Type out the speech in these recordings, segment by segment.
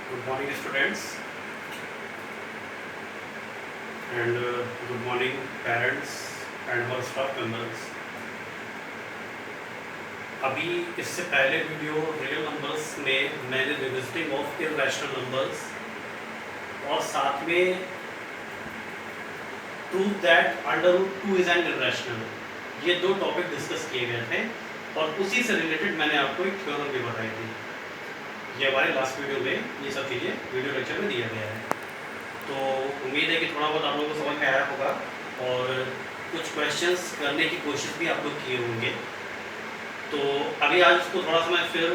Good morning, students, and good morning, parents and our staff members. अभी इससे पहले video real numbers में मैंने रिविजिटिंग ऑफ इररेशनल नंबर्स और साथ में prove that under root 2 is an irrational, ये दो टॉपिक डिस्कस किए गए थे और उसी से रिलेटेड मैंने आपको एक थ्योरम भी बताई थी। ये हमारे लास्ट वीडियो में ये सब चीज़ें वीडियो लेक्चर में दिया गया है। तो उम्मीद है कि थोड़ा बहुत आप लोगों को समझ में आया होगा और कुछ क्वेश्चंस करने की कोशिश भी आप लोग किए होंगे। तो अभी आज उसको थोड़ा सा मैं फिर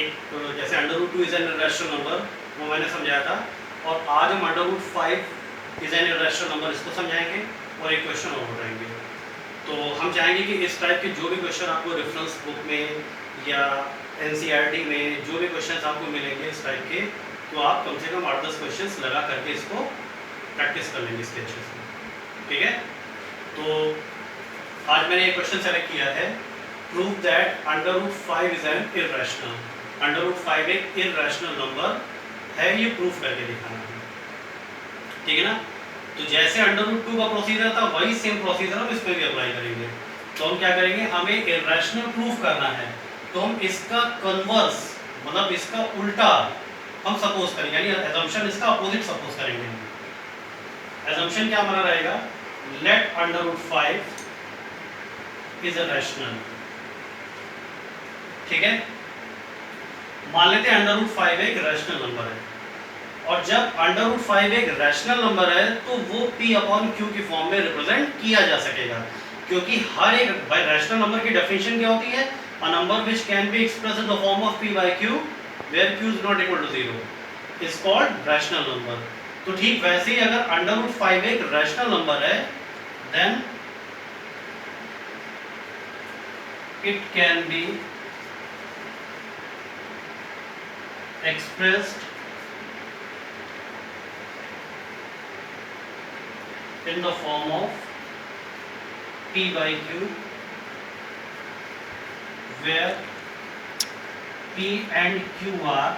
एक जैसे under root 2 is an irrational number वो मैंने समझाया था, और आज हम under root 5 is an irrational number इसको समझाएंगे और एक क्वेश्चन और बताएंगे। तो हम चाहेंगे कि इस टाइप के जो भी क्वेश्चन आपको रेफरेंस बुक में या एनसीईआरटी में जो भी क्वेश्चन आपको मिलेंगे इस टाइप के, तो आप कम से कम 8-10 क्वेश्चंस लगा करके इसको प्रैक्टिस कर लेंगे इसके अच्छे से। ठीक है, तो आज मैंने एक क्वेश्चन सेलेक्ट किया है, prove that under root 5 is an irrational. Under root 5 एक इररेशनल नंबर है, ये प्रूफ करके दिखाना है। ठीक है ना, तो जैसे अंडर रूट 2 का प्रोसीजर था वही सेम प्रोसीजर हम इसमें भी अप्लाई करेंगे। तो हम क्या करेंगे, हमें इररेशनल प्रूफ करना है, तो हम इसका कन्वर्स मतलब इसका उल्टा हम सपोज करेंगे, यानी assumption इसका अपोजिट सपोज करेंगे। assumption क्या हमारा रहेगा, let under root 5 is a rational. ठीक है, मान लेते हैं अंडर रूट 5 एक रैशनल नंबर है, और जब अंडर रूट 5 एक रैशनल नंबर है तो वो p अपॉन q की फॉर्म में रिप्रेजेंट किया जा सकेगा, क्योंकि हर एक रैशनल नंबर की डेफिनेशन क्या होती है, a number which can be expressed in the form of p by q where q is not equal to 0 is called rational number। तो ठीक वैसे ही अगर अंडर रूट 5 एक रैशनल नंबर है, then it can be expressed in the form of p by q where p and q are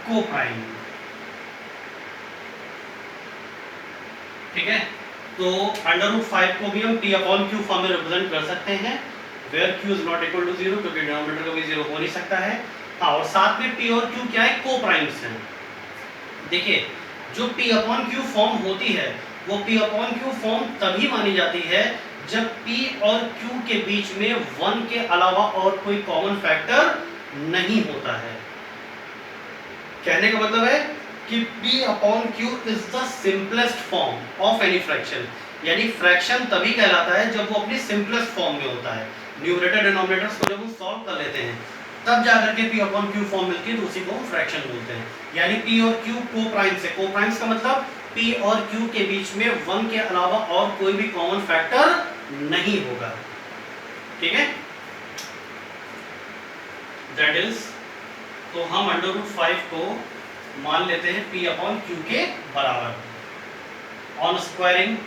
co-prime। ठीक है, तो under root 5 को भी हम p अपॉन q फॉर्म में रिप्रेजेंट कर सकते हैं where q is not equal to 0, क्योंकि डिनोमिनेटर कभी 0 हो नहीं सकता है। हाँ, और साथ में p और q क्या है, को-प्राइम्स हैं। देखिए, जो p अपॉन q फॉर्म होती है वो p अपॉन q फॉर्म तभी मानी जाती है जब p और q के बीच में 1 के अलावा और कोई कॉमन फैक्टर नहीं होता है। कहने का मतलब है कि p upon q is the simplest form of any fraction, यानी फ्रैक्शन तभी कहलाता है जब वो अपनी सिंपलेस्ट फॉर्म में होता है। न्यूमरेटर डिनोमिनेटर्स को जब हम सॉल्व कर लेते हैं तब जाकर के p अपॉन q फॉर्म मिलती है, तो उसी को हम फ्रैक्शन बोलते हैं। यानी p और q को-प्राइम्स है। को-प्राइम्स का मतलब p और q के बीच में 1 के अलावा और कोई भी कॉमन फैक्टर नहीं होगा। ठीक है, दैट इज, तो हम अंडर रूट 5 को मान लेते हैं p अपॉन q के बराबर। ऑन स्क्वायरिंग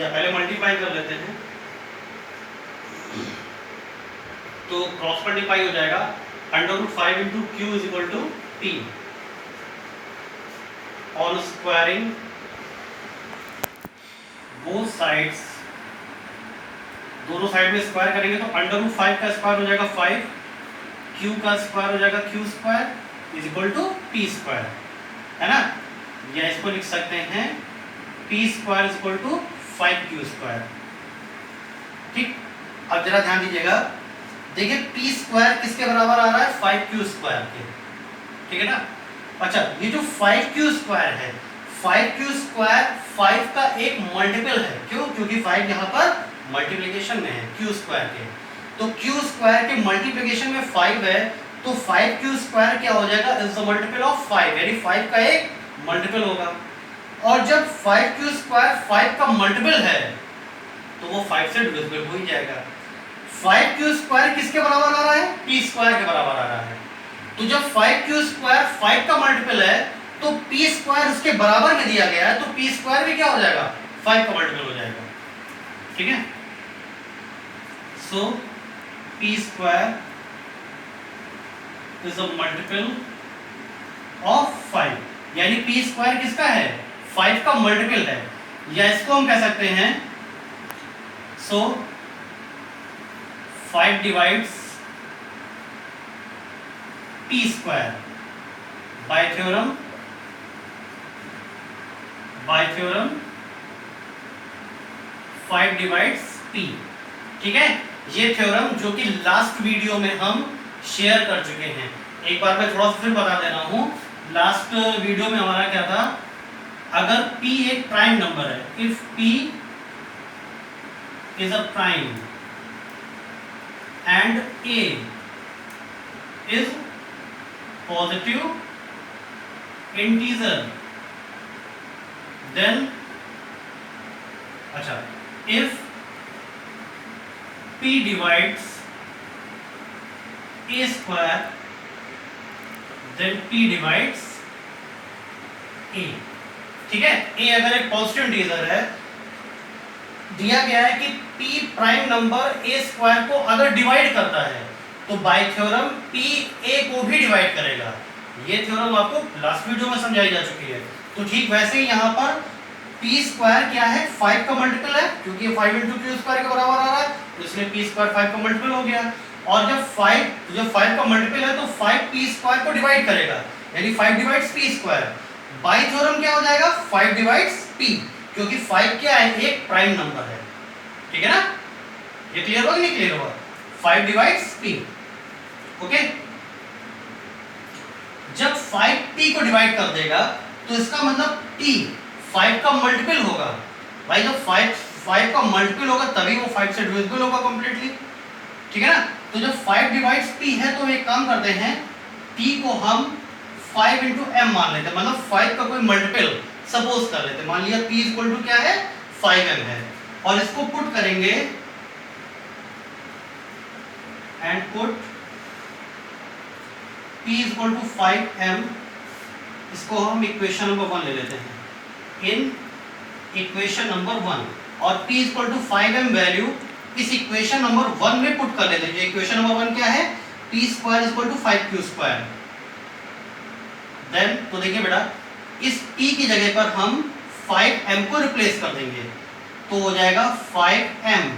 या पहले मल्टीप्लाई कर लेते हैं, तो क्रॉस मल्टीप्लाई हो जाएगा, under root 5 into q is equal to p। On squaring both sides, दोनों साइड में स्क्वायर करेंगे तो अंडर रूट 5 का स्क्वायर हो जाएगा 5, q का स्क्वायर हो जाएगा q square is equal to p square, है ना। या इसको लिख सकते हैं p square is equal to 5q square. ठीक, अब जरा ध्यान दीजिएगा, देखिए p स्क्वायर किसके बराबर आ रहा है, 5q स्क्वायर के। ठीक है ना। अच्छा, ये जो 5q स्क्वायर है, 5q स्क्वायर 5 का एक मल्टीपल है। क्यों, क्योंकि 5 यहाँ पर मल्टीप्लिकेशन में है q स्क्वायर के, तो q स्क्वायर के मल्टीप्लिकेशन में 5 है, तो 5q स्क्वायर क्या हो जाएगा, इज द मल्टीपल ऑफ 5, यानी 5 का एक मल्टीपल होगा। और जब 5q स्क्वायर 5 का मल्टीपल है तो वो 5 से डिविजिबल हो ही जाएगा। 5q स्क्वायर किसके बराबर आ रहा है, p स्क्वायर के बराबर आ रहा है। तो जब 5q स्क्वायर 5 का मल्टीपल है तो p स्क्वायर उसके बराबर में दिया गया है, तो p स्क्वायर भी क्या हो जाएगा, 5 का मल्टीपल हो जाएगा। ठीक है, सो p square is a multiple of यानी पी स्क्वायर किसका है, 5 का मल्टीपल है, या इसको हम कह सकते हैं सो 5 divides P square by theorem 5 divides P. ठीक है, ये थ्योरम जो कि लास्ट वीडियो में हम शेयर कर चुके हैं। एक बार मैं थोड़ा सा फिर बता दे रहा हूं, लास्ट वीडियो में हमारा क्या था, अगर p एक प्राइम नंबर है, if p is a prime and a is positive integer, then अच्छा if p divides a square then p divides a। ठीक है, a अगर एक पॉजिटिव इंटीजर है, दिया गया है कि p prime number a square को अगर डिवाइड करता है तो बाय थ्योरम p a को भी डिवाइड करेगा। ये थ्योरम आपको लास्ट वीडियो में समझाई जा चुकी है। तो ठीक वैसे ही यहाँ पर p स्क्वायर क्या है, 5 का मल्टीपल है, क्योंकि ये 5 इंटू क्यू स्क्वायर के बराबर आ रहा है, तो इसलिए p स्क्वायर 5 का मल्टीपल हो गया। और जब 5 का मल्टीपल है तो 5 p स्क्वायर को डिवाइड करेगा, यानी 5 divides p square. By theorem क्या हो जाएगा, 5 डिवाइड्स p, क्योंकि 5 क्या है, एक प्राइम नंबर है। ठीक है ना, ये क्लियर हुआ कि नहीं क्लियर हुआ, 5 डिवाइड्स p। ओके, जब 5 p को डिवाइड कर देगा तो इसका मतलब p 5 का मल्टीपल होगा। भाई जब 5 का मल्टीपल होगा तभी वो 5 से डिविजिबल होगा कंप्लीटली। ठीक है ना, तो जब 5 डिवाइड्स p है तो एक काम करते हैं, p को हम 5 इंटू m मान लेते हैं, मतलब 5 का कोई मल्टीपल सपोज कर लेते हैं। मान लिया p इक्वल टू क्या है, 5m है, और इसको पुट करेंगे and put p equal to 5m, इसको हम इक्वेशन नंबर 1 ले लेते हैं, इन इक्वेशन नंबर 1, और p equal to 5m value इस इक्वेशन नंबर 1 में पुट कर लेते हैं। इक्वेशन नंबर 1 क्या है, p square equal to 5q square. Then तो देखिए बेटा, इस p की जगह पर हम 5m को रिप्लेस कर देंगे, तो हो जाएगा 5m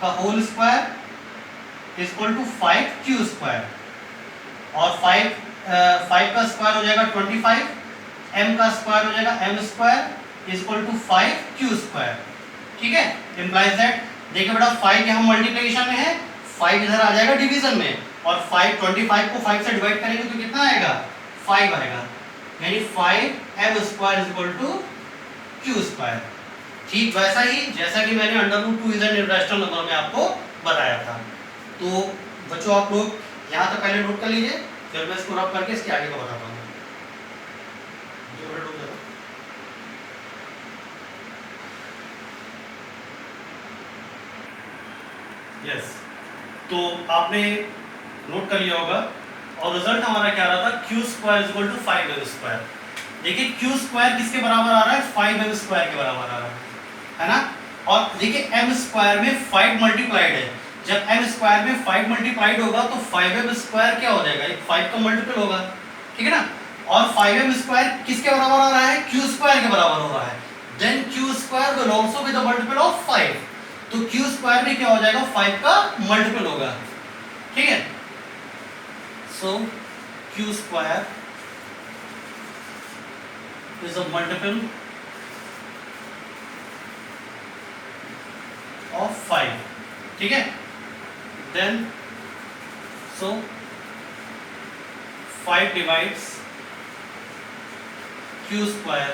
का whole square equal to 5q square, और 5 का स्क्वायर हो जाएगा 25, m का स्क्वायर हो जाएगा m square equal to 5q square. ठीक है, इंप्लाइज दैट, देखिए बेटा 5 यहाँ मल्टीप्लिकेशन में है, 5 इधर आ जाएगा डिवीजन में, और 25 को 5 से डिवाइड करेंगे तो कितना आएगा, 5 आएगा, यानी 5m square equal to q square. ठीक वैसा ही जैसा कि मैंने √2 इज एन इररेशनल नंबर में आपको बताया था। तो बच्चों आप लोग यहाँ तक पहले नोट कर लीजिए, फिर मैं इसको रब करके इसके आगे का बताता हूँ। यस, तो आपने नोट कर लिया होगा, और रिजल्ट हमारा क्या रहा था, q square equal to 5m square. देखिए q स्क्वायर किसके बराबर आ रहा है, 5m स्क्वायर के बराबर आ रहा है ना। और देखिए m स्क्वायर में 5 मल्टीप्लाइड है, जब m स्क्वायर में 5 मल्टीप्लाइड होगा तो 5m स्क्वायर क्या हो जाएगा, एक 5 का मल्टीपल होगा। ठीक है ना, और 5m स्क्वायर किसके बराबर आ रहा है, q स्क्वायर के बराबर हो रहा है, then q square will also be the multiple of 5, तो q स्क्वायर भी क्या हो जाएगा, 5 का मल्टीपल होगा। ठीक है, so q square is a multiple of 5। ठीक है, then so 5 divides q square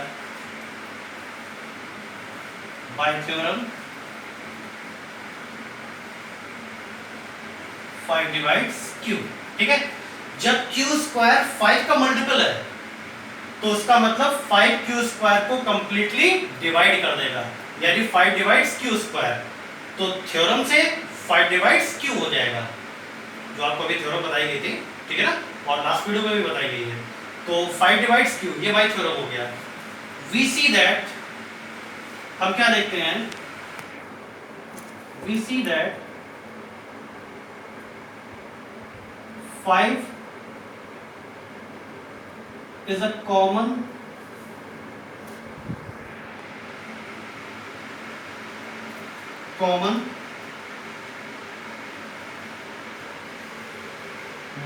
by theorem 5 divides q। ठीक है, जब q स्क्वायर 5 का मल्टीपल है तो उसका मतलब 5q स्क्वायर को कंप्लीटली डिवाइड कर देगा, यानी 5 डिवाइड्स q स्क्वायर। तो थ्योरम से 5 डिवाइड्स q हो जाएगा, जो आपको अभी थ्योरम बताई गई थी। ठीक है ना, और लास्ट वीडियो में भी बताई गई है। तो 5 डिवाइड्स q, ये बाय थ्योरम हो गया। वी सी दैट, हम क्या देखते हैं, we see that 5 is a common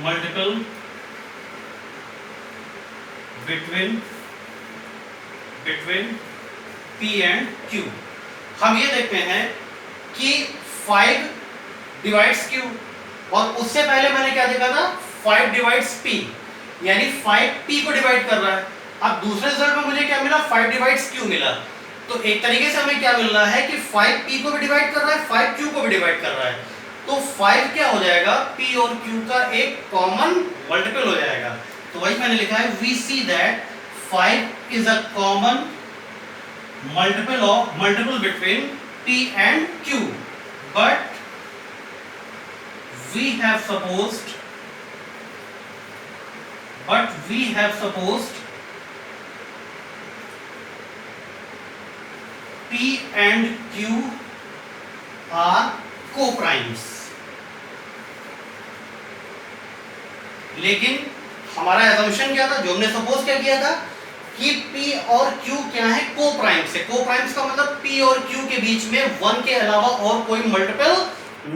multiple between P and Q। हम ये देखते हैं कि 5 डिवाइड्स Q, और उससे पहले मैंने क्या देखा था, 5 डिवाइड्स P, यानी 5 P को डिवाइड कर रहा है। अब दूसरे रिजल्ट में मुझे क्या मिला, 5 डिवाइड्स Q मिला। तो एक तरीके से हमें क्या मिल रहा है कि 5 P को भी डिवाइड कर रहा है, 5 Q को भी डिवाइड कर रहा है। तो 5 क्या हो जाएगा, P और Q का एक कॉमन मल्टीपल हो जाएगा। तो वही मैंने लिखा है, we see that 5 is a common multiple between P and Q, but we have supposed P and Q are co-primes। लेकिन हमारा assumption क्या था, जो हमने सपोज क्या किया था कि P और Q क्या है, को-प्राइम्स है। को-प्राइम्स का मतलब P और Q के बीच में 1 के अलावा और कोई मल्टीपल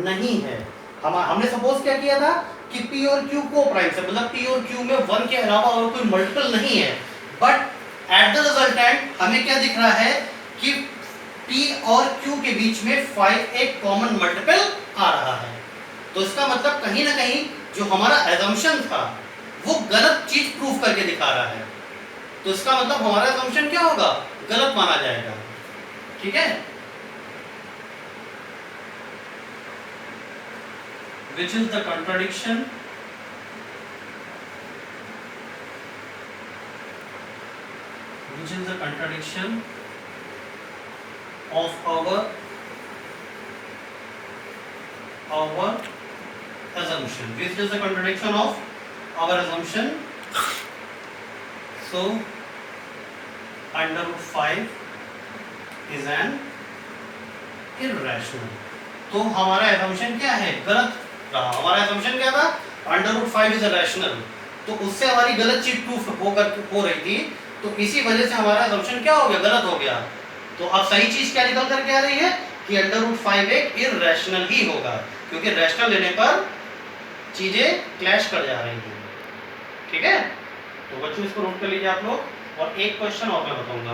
नहीं है। हमने सपोज क्या किया था कि P और Q को-प्राइम्स है, मतलब P और Q में 1 के अलावा और कोई मल्टीपल नहीं है। बट एट द रिजल्टेंट हमें क्या दिख रहा है कि P और Q के बीच में 5 एक कॉमन मल्टीपल आ रहा है। तो इसका मतलब कहीं ना कहीं जो हमारा assumption था वो गलत चीज प्रूव करके दिखा रहा है। तो इसका मतलब हमारा assumption क्या होगा, गलत माना जाएगा। ठीक है, which is the contradiction of our assumption, which is the contradiction of our assumption। So under root 5 is an irrational। तो हमारा assumption क्या है, गलत रहा। हमारा assumption क्या था, under root 5 is a rational। तो उससे हमारी गलत चीज प्रूफ हो रही थी, तो इसी वजह से हमारा assumption क्या हो गया, गलत हो गया। तो अब सही चीज क्या निकल करके आ रही है कि अंडर रूट 5 एक इर्रेशनल ही होगा, क्योंकि रैशनल लेने पर चीजें क्लैश कर जा रही हैं। ठीक है, तो बच्चों इसको नोट कर लीजिए आप लोग, और एक क्वेश्चन और मैं बताऊंगा।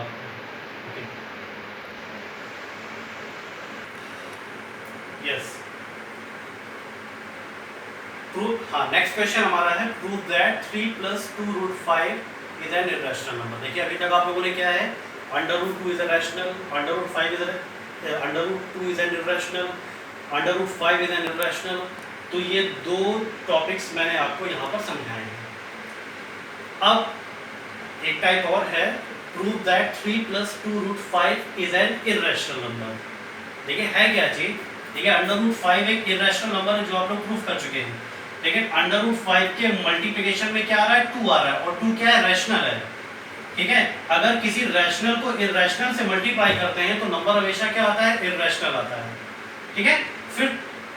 यस, प्रूफ, हाँ, नेक्स्ट क्वेश्चन हमारा है proof that 3 + 2 root 5 is an irrational number. देखिए अभी तक आप लोगों ने क्या है, under root 2 is a rational, under root 5 is under root 2 is an irrational, under root 5 is an irrational. तो ये दो टॉपिक्स मैंने आपको यहाँ पर समझाए हैं। अब एक टाइप और है, prove that 3 + 2 root 5 is an irrational number. देखिए है क्या चीज, देखिए अंडर रूट 5 एक इर्रेशनल नंबर है जो आप लोग प्रूफ कर चुके हैं। लेकिन अंडर रूट 5 के मल्टीप्लिकेशन में क्या आ रहा है, 2 आ रहा है, और 2 क्या है, रैशनल है। ठीक है, अगर किसी रैशनल को इर्रेशनल से मल्टीप्लाई करते हैं तो नंबर हमेशा क्या आता है, इर्रेशनल आता है। ठीक है, फिर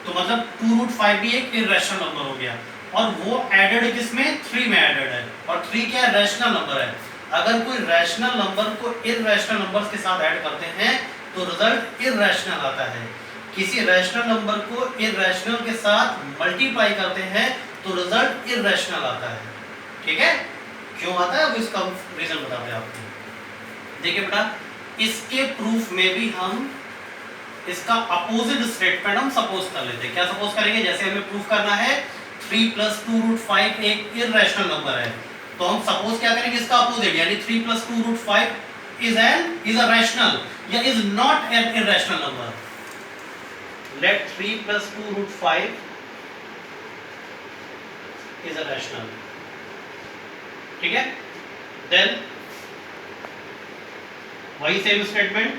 तो मतलब 2 रूट 5 भी एक इर्रेशनल नंबर हो गया, और वो एडेड किसमें, 3 में एडेड है, और 3 क्या है, रैशनल नंबर है। अगर कोई रैशनल नंबर को इर्रेशनल नंबर्स के साथ ऐड करते हैं तो रिजल्ट इर्रेशनल आता है। किसी रैशनल नंबर को इर्रेशनल के साथ मल्टीप्लाई करते हैं तो रिजल्ट इर्रेशनल आता है। ठीक है, क्यों आता है, अब इसका रीजन बताते हैं आपको। देखिए बेटा, इसके प्रूफ में भी हम इसका अपोजिट स्टेटमेंट हम सपोज कर लेते हैं। क्या सपोज करेंगे, जैसे हमें प्रूफ करना है 3 + 2 रूट 5 एक इर्रेशनल नंबर है, तो हम सपोज क्या करेंगे, इसका अपोजिट, यानी 3 + 2 रूट 5 इज अ रैशनल या is not an irrational number. Let 3 + 2 root 5 is a rational. ठीक है, देन वही same statement,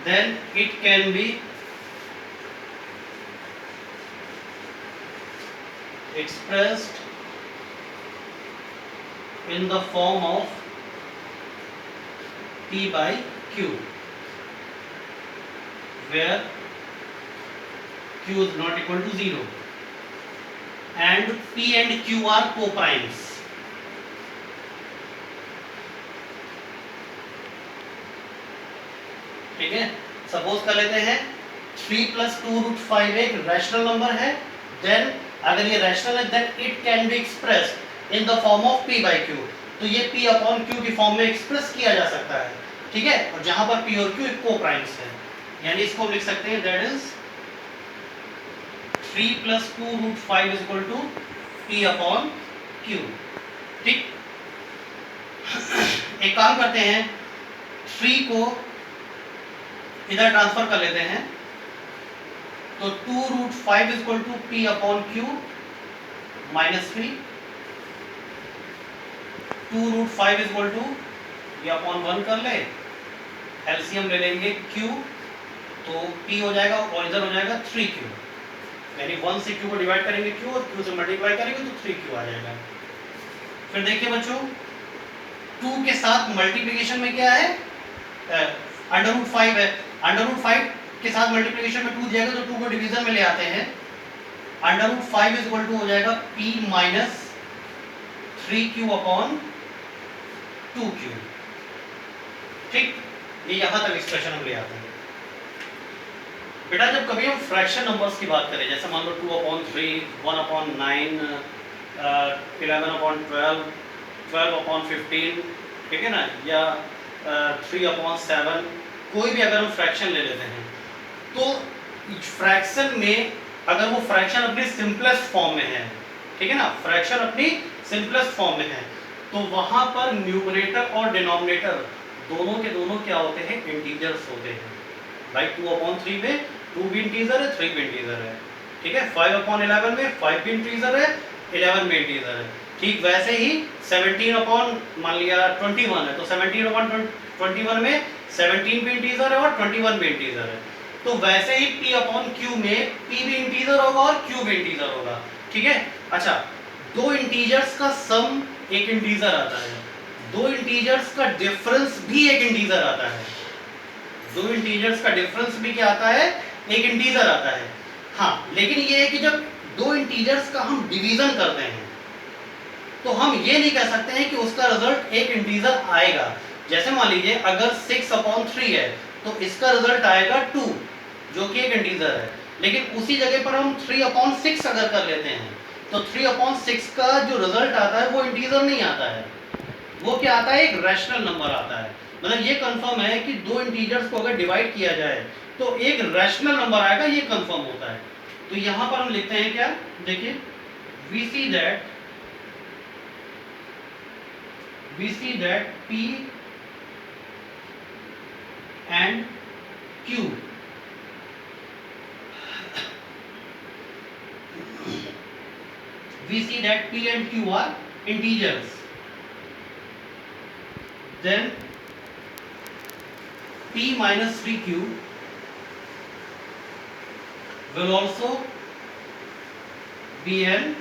then it can be expressed in the form of P by Q, where Q is not equal to 0 and P and Q are co-primes। ठीक है, suppose कर लेते हैं 3 + 2√5 एक rational number है, देन अगर ये रैशनल है then it can be expressed in the form of p/q, तो ये p/q की फॉर्म में एक्सप्रेस किया जा सकता है, ठीक है, और जहां पर p और q एक को-प्राइम्स है, यानी इसको हम लिख सकते हैं दैट इज 3 + 2√5 = p/q, ठीक। एक काम करते हैं, 3 को इधर ट्रांसफर कर लेते हैं, तो 2√5 = p/q -3, 2√5 ये अपॉन 1 कर ले, एलसीएम ले लेंगे q, तो p हो जाएगा और इधर हो जाएगा 3q, यानी 1 से q को डिवाइड करेंगे q और q से मल्टीप्लाई करेंगे तो 3q आ जाएगा। फिर देखिए बच्चों 2 के साथ मल्टीप्लिकेशन में क्या है, √5 है, √5 के साथ मल्टीप्लिकेशन में 2 जाएगा तो 2 को डिवीजन में ले आते हैं, √5 हो जाएगा p - 3q/2q, ठीक। ये यहां तक एक्सप्रेशन हम ले आते हैं। बेटा जब कभी हम फ्रैक्शन नंबर्स की बात करें, जैसे मान लो 2/3, 1/9, 11/12, 12/15, ठीक है ना, या 3/7, कोई भी अगर हम फ्रैक्शन ले लेते हैं तो फ्रैक्शन में अगर वो फ्रैक्शन अपनी सिंपलेस्ट फॉर्म में है, ठीक है ना, फ्रैक्शन अपनी सिंपलेस्ट फॉर्म में है, तो वहां पर न्यूमरेटर और डिनोमिनेटर दोनों के दोनों क्या होते हैं, इंटीजर्स होते हैं। भाई 2/3 में 2 भी इंटीजर है, 3 भी इंटीजर है, ठीक है, 5/11 में 5 भी इंटीजर है, 11 भी इंटीजर है, ठीक। वैसे ही 17 मान लिया 21 है, तो 17/21 में 17 भी इंटीजर है और 21 भी इंटीजर है, तो वैसे ही p/q में p भी इंटीजर होगा और q भी इंटीजर होगा, ठीक है। अच्छा, दो इंटीजर्स का सम एक इंटीजर आता है, दो इंटीजर्स का डिफरेंस भी एक इंटीजर आता है, दो इंटीजर्स का डिफरेंस भी क्या आता है, एक इंटीजर आता है। हाँ, लेकिन ये है कि जब दो इंटीजर्स का हम डिवीजन करते हैं तो हम ये नहीं कह सकते हैं कि उसका रिजल्ट एक इंटीजर आएगा। जैसे मान लीजिए अगर 6/3 है तो इसका रिजल्ट आएगा 2, जो कि एक इंटीजर है, लेकिन उसी जगह पर हम 3/6 अगर कर लेते हैं तो 3/6 का जो रिजल्ट आता है वो इंटीजर नहीं आता है, वो क्या आता है, एक रैशनल नंबर आता है। मतलब ये कंफर्म है कि दो इंटीजर्स को अगर डिवाइड किया जाए तो एक रैशनल नंबर आएगा, ये कंफर्म होता है। तो यहां पर हम लिखते हैं क्या, देखिए we see that p and q are integers, then p - 3q will also be an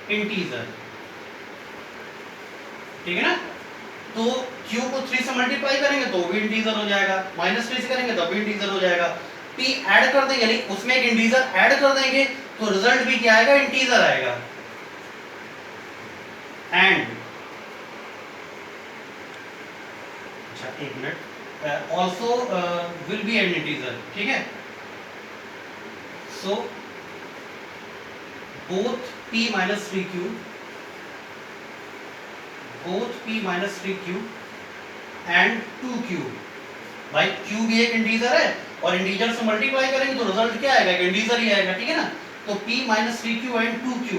integer, ठीक है ना। तो q को 3 से मल्टीप्लाई करेंगे तो भी इंटीजर हो जाएगा, -3 से करेंगे तो भी इंटीजर हो जाएगा, p ऐड कर देंगे, यानी उसमें एक इंटीजर ऐड कर देंगे तो रिजल्ट भी क्या आएगा, इंटीजर आएगा। एंड अच्छा एक minute, also will be N integer, ठीक है। सो both p - 3q and 2q, भाई q भी एक इंटीजर है और इंटीजर से मल्टीप्लाई करेंगे तो रिजल्ट क्या आएगा, इंटीजर ही आएगा, ठीक है ना। तो p - 3q and 2q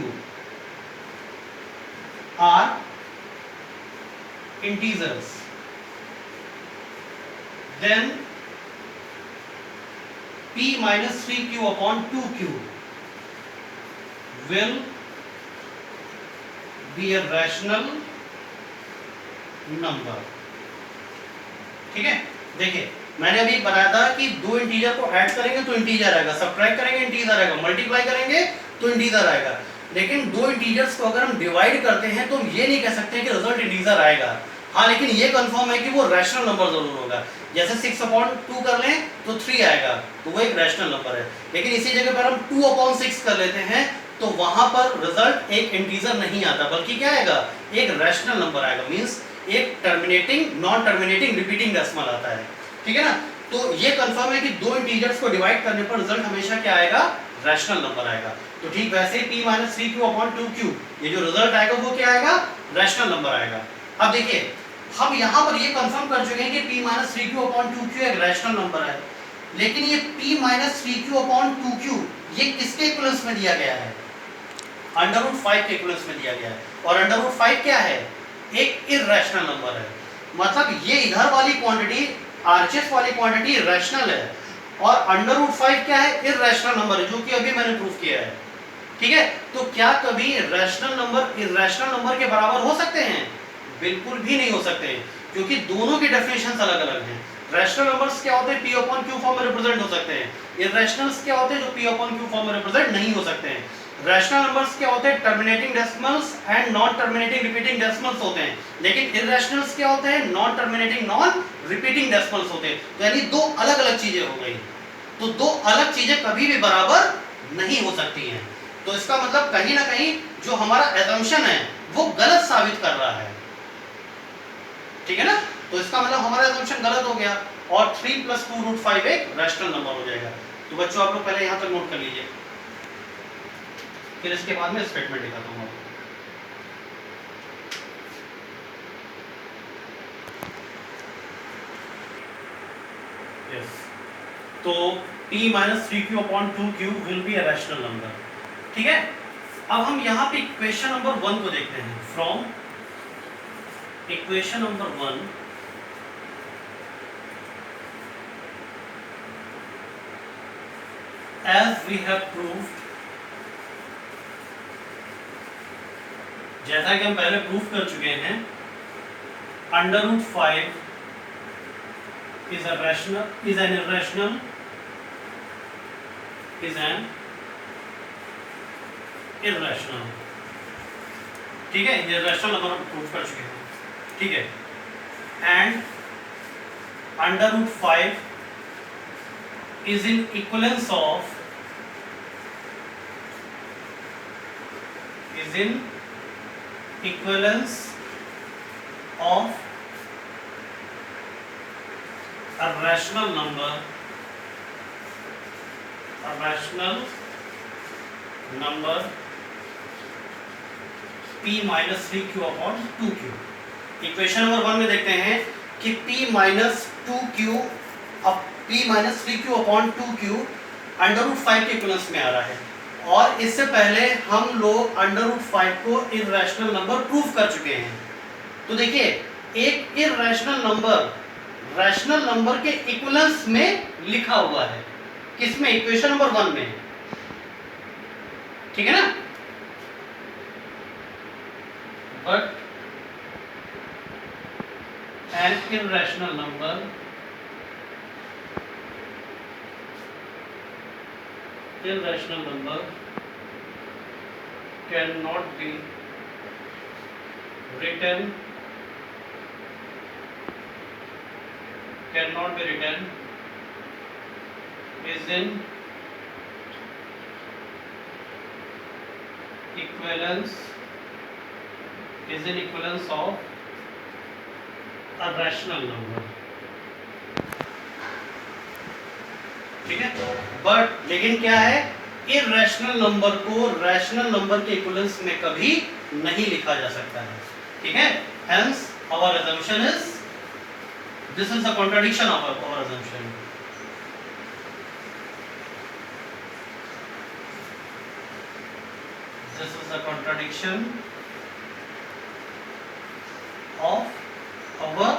are integers, then p - 3q/2q will be a rational number, ठीक है। देखिए मैंने अभी बताया था कि दो इंटीजर को ऐड करेंगे तो इंटीजर आएगा, सब्ट्रैक्ट करेंगे इंटीजर आएगा, मल्टीप्लाई करेंगे तो इंटीजर आएगा, लेकिन दो इंटीजर्स को अगर हम डिवाइड करते हैं तो हम ये नहीं कह सकते कि रिजल्ट इंटीजर आएगा। हाँ, लेकिन ये कंफर्म है कि वो रैशनल नंबर जरूर होगा। जैसे 6/2 कर लें तो 3 आएगा, तो वो एक रैशनल नंबर है, लेकिन इसी जगह पर हम 2/6 कर लेते हैं तो वहां पर रिजल्ट एक इंटीजर नहीं आता, बल्कि क्या आएगा, एक रैशनल नंबर आएगा, मींस एक terminating, non terminating, repeating decimal आता है, ठीक है ना। तो ये कंफर्म है कि दो इंटीजर्स को डिवाइड करने पर रिजल्ट हमेशा क्या आएगा, रैशनल नंबर आएगा। तो ठीक वैसे ही p minus 3q upon 2q, ये जो रिजल्ट आएगा वो क्या आएगा, रैशनल नंबर आएगा। अब देखिए हम यहाँ पर ये कंफर्म कर चुके हैं कि p minus 3q upon 2q एक रैशनल नंबर है, लेकिन ये p minus 3q upon 2q ये किसके इक्विवेलेंस में दिया गया है, अंडर रूट 5 के इक्विवेलेंस में दिया गया है। और अंडर रूट 5 क्या है, एक इररेशनल नंबर है, मतलब ये इधर वाली क्वांटिटी आरएचएस वाली क्वांटिटी रैशनल है और अंडर रूट 5 क्या है, इररेशनल नंबर है, जो कि अभी मैंने प्रूफ किया है। ठीक है, तो क्या कभी रैशनल नंबर इररेशनल नंबर के बराबर हो सकते हैं, बिल्कुल भी नहीं हो सकते, क्योंकि दोनों की डेफिनेशंस अलग अलग हैं। रैशनल नंबर्स क्या होते हैं, p अपॉन q फॉर्म में रिप्रेजेंट हो सकते हैं, इररेशनल्स क्या होते हैं जो p अपॉन q फॉर्म में रिप्रेजेंट नहीं हो सकते हैं। रैशनल नंबर्स क्या होते हैं, terminating decimals and non terminating repeating decimals होते हैं, लेकिन इररेशनल्स क्या होते हैं, non terminating non repeating decimals होते हैं। तो यानी दो अलग अलग चीजें हो गई, तो दो अलग चीजें कभी भी बराबर नहीं हो सकती हैं। तो इसका मतलब कहीं ना कहीं जो हमारा एजम्पशन है वो गलत साबित कर रहा है, ठीक है ना। तो इसका मतलब हमारा एजम्पशन गलत हो गया और 3 + 2 रूट 5 एक रैशनल नंबर हो जाएगा। तो बच्चों आप लोग पहले यहां तक नोट कर लीजिए, फिर इसके बाद में स्टेटमेंट दिखाता हूं। यस, तो p minus 3q upon 2q will be a rational number. ठीक है, अब हम यहाँ पे इक्वेशन नंबर 1 को देखते हैं। From equation number 1 as we have proved, जैसा कि हम पहले प्रूफ कर चुके हैं, under root 5 is an irrational, ठीक है, ये रैशनल नंबर हम प्रूफ कर चुके हैं। ठीक है, and under root 5 is in equivalence of a rational number p minus 3q upon 2q। Equation number 1 में देखते हैं कि p minus 2q अब p minus 3q upon 2q under root 5 के इक्विवेलेंस में आ रहा है, और इससे पहले हम लोग अंडर रूट 5 को इररेशनल नंबर प्रूफ कर चुके हैं। तो देखिए एक इररेशनल नंबर रैशनल नंबर के इक्विवेलेंस में लिखा हुआ है, किसमें, इक्वेशन नंबर 1 में, ठीक है ना। But an irrational number cannot be written is in equivalence of a rational number। ठीक है, बट लेकिन क्या है, इररेशनल नंबर को रैशनल नंबर के इक्विवेलेंस में कभी नहीं लिखा जा सकता है। ठीक है, hence our assumption is, this is a contradiction of our assumption। This is a contradiction of our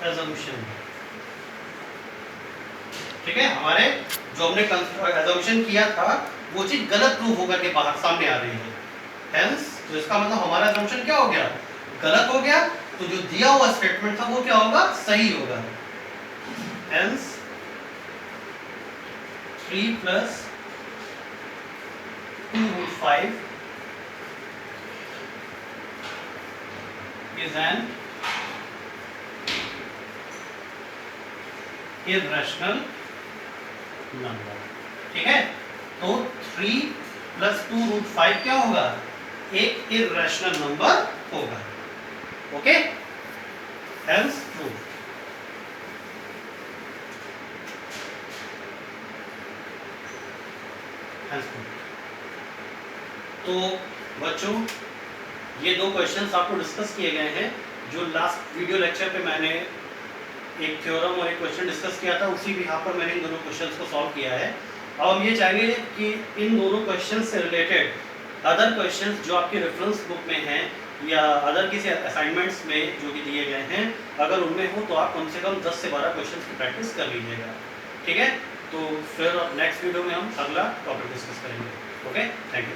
assumption। ठीक है, हमारे जो हमने assumption किया था वो चीज गलत प्रूफ होकर के बाहर सामने आ रही है। Hence, तो इसका मतलब हमारा assumption क्या हो गया, गलत हो गया, तो जो दिया हुआ स्टेटमेंट था वो क्या होगा, सही होगा। Hence 3 + 2 root 5 is an irrational number। ठीक है, तो 3 + 2 रूट 5 क्या होगा, एक इररेशनल नंबर होगा। Okay, hence true. ट्रांसपोर्ट। तो बच्चों ये दो क्वेश्चंस आपको डिस्कस किए गए हैं जो लास्ट वीडियो लेक्चर पे मैंने एक थ्योरम और एक क्वेश्चन डिस्कस किया था, उसी बिहाफ पर मैंने इन दोनों क्वेश्चंस को सॉल्व किया है। अब हम ये चाहेंगे कि इन दोनों क्वेश्चन से रिलेटेड अदर क्वेश्चंस जो आपके रेफरेंस बुक में हैं या अदर किसी असाइनमेंट्स में जो कि दिए गए हैं, अगर उनमें हो तो आप कम से कम 10 से 12 क्वेश्चंस की प्रैक्टिस कर लीजिएगा। ठीक है, तो फिर नेक्स्ट वीडियो में हम अगला टॉपिक डिस्कस करेंगे। Okay, thank you.